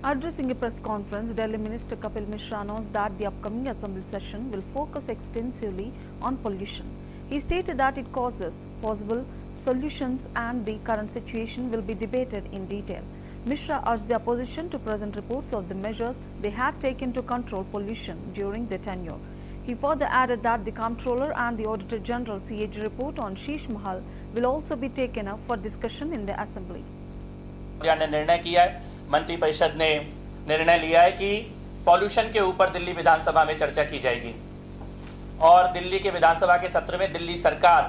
Addressing a press conference, Delhi Minister Kapil Mishra announced that the upcoming assembly session will focus extensively on pollution. He stated that its causes, possible solutions and the current situation will be debated in detail. Mishra urged the opposition to present reports of the measures they had taken to control pollution during their tenure. He further added that the Comptroller and the Auditor General CAG report on Sheesh Mahal will also be taken up for discussion in the assembly. ने निर्णय किया है, मंत्रिपरिषद ने निर्णय लिया है कि पॉल्यूशन के ऊपर दिल्ली विधानसभा में चर्चा की जाएगी और दिल्ली के विधानसभा के सत्र में दिल्ली सरकार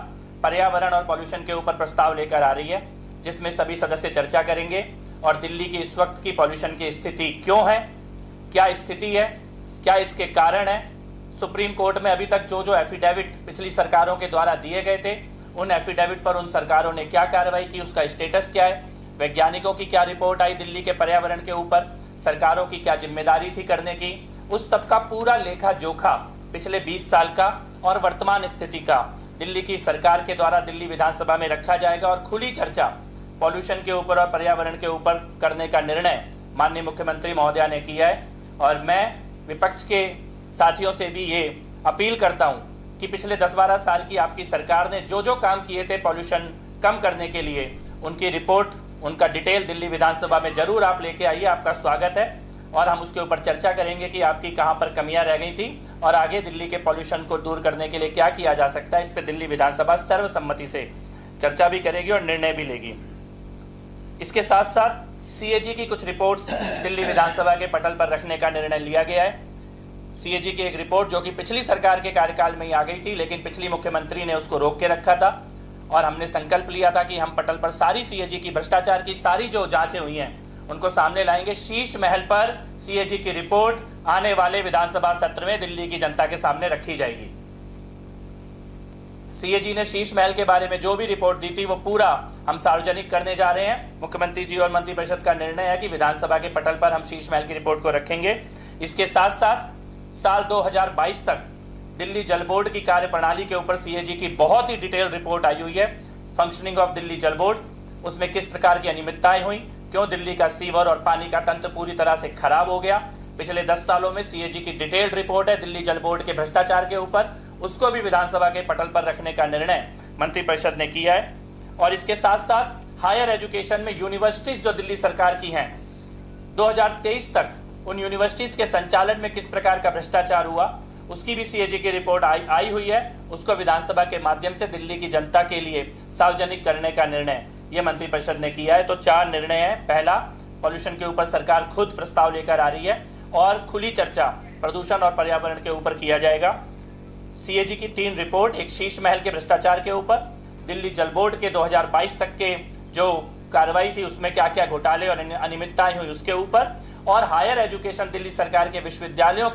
पर्यावरण और पॉल्यूशन के ऊपर प्रस्ताव लेकर आ रही है, जिसमें सभी सदस्य चर्चा करेंगे और दिल्ली की इस वक्त की पॉल्यूशन की स्थिति क्यों है, क्या स्थिति है, क्या इसके कारण है। सुप्रीम कोर्ट में अभी तक जो एफिडेविट पिछली सरकारों के द्वारा दिए गए थे, उन एफिडेविट पर उन सरकारों ने क्या कार्रवाई की, उसका स्टेटस क्या है, वैज्ञानिकों की क्या रिपोर्ट आई दिल्ली के पर्यावरण के ऊपर, सरकारों की क्या जिम्मेदारी थी करने की, उस सब का पूरा लेखा जोखा पिछले 20 साल का और वर्तमान स्थिति का दिल्ली की सरकार के द्वारा दिल्ली विधानसभा में रखा जाएगा और खुली चर्चा पॉल्यूशन के ऊपर और पर्यावरण के ऊपर करने का निर्णय माननीय मुख्यमंत्री महोदया ने किया है। और मैं विपक्ष के साथियों से भी ये अपील करता हूँ कि पिछले 10-12 साल की आपकी सरकार ने जो काम किए थे पॉल्यूशन कम करने के लिए, उनकी रिपोर्ट, उनका डिटेल दिल्ली विधानसभा में जरूर आप लेके आइए, आपका स्वागत है और हम उसके ऊपर चर्चा करेंगे कि आपकी कहां पर कमियां रह गई थी और आगे दिल्ली के पॉल्यूशन को दूर करने के लिए क्या किया जा सकता है। इस पे दिल्ली विधानसभा सर्वसम्मति से चर्चा भी करेगी और निर्णय भी लेगी। इसके साथ साथ सीएजी की कुछ रिपोर्ट्स दिल्ली विधानसभा के पटल पर रखने का निर्णय लिया गया है। सीएजी की एक रिपोर्ट जो कि पिछली सरकार के कार्यकाल में ही आ गई थी, लेकिन पिछली मुख्यमंत्री ने उसको रोक के रखा था और हमने संकल्प लिया था कि हम पटल पर सारी सीएजी की भ्रष्टाचार की सारी जो जांचें हुई हैं उनको सामने लाएंगे। शीश महल पर सीएजी की रिपोर्ट आने वाले विधानसभा सत्र में दिल्ली की जनता के सामने रखी जाएगी। सीएजी ने शीश महल के बारे में जो भी रिपोर्ट दी थी वो पूरा हम सार्वजनिक करने जा रहे हैं। मुख्यमंत्री जी और मंत्रिपरिषद का निर्णय है कि विधानसभा के पटल पर हम शीश महल की रिपोर्ट को रखेंगे। इसके साथ साथ साल 2022 तक दिल्ली जल बोर्ड की कार्यप्रणाली के ऊपर सीएजी की बहुत ही डिटेल रिपोर्ट आई हुई है। फंक्शनिंग ऑफ दिल्ली जल बोर्ड, उसमें किस प्रकार की अनियमितताएं हुई, क्यों दिल्ली का सीवर और पानी का तंत्र पूरी तरह से खराब हो गया। पिछले 10 सालों में सीएजी की डिटेल्ड रिपोर्ट है दिल्ली जल बोर्ड के भ्रष्टाचार के ऊपर, उसको भी विधानसभा के पटल पर रखने का निर्णय मंत्रिपरिषद ने किया है। और इसके साथ साथ हायर एजुकेशन में यूनिवर्सिटीज जो दिल्ली सरकार की हैं, 2023 तक उन यूनिवर्सिटीज के संचालन में किस प्रकार का भ्रष्टाचार हुआ, उसकी भी सीएजी की रिपोर्ट आई हुई है। उसको विधानसभा के माध्यम से दिल्ली की जनता के लिए सार्वजनिक करने का निर्णय ये मंत्रिपरिषद ने किया है। तो 4 निर्णय है। पहला, पॉल्यूशन के ऊपर सरकार खुद प्रस्ताव लेकर आ रही है और खुली चर्चा प्रदूषण और पर्यावरण के ऊपर किया जाएगा। सीएजी की 3 रिपोर्ट, एक शीश महल के भ्रष्टाचार के ऊपर, दिल्ली जल बोर्ड के 2022 तक के जो कार्रवाई थी उसमें क्या क्या घोटाले और अनियमितताएं हुई उसके ऊपर, और हायर एजुकेशन दिल्ली सरकार के विश्वविद्यालयों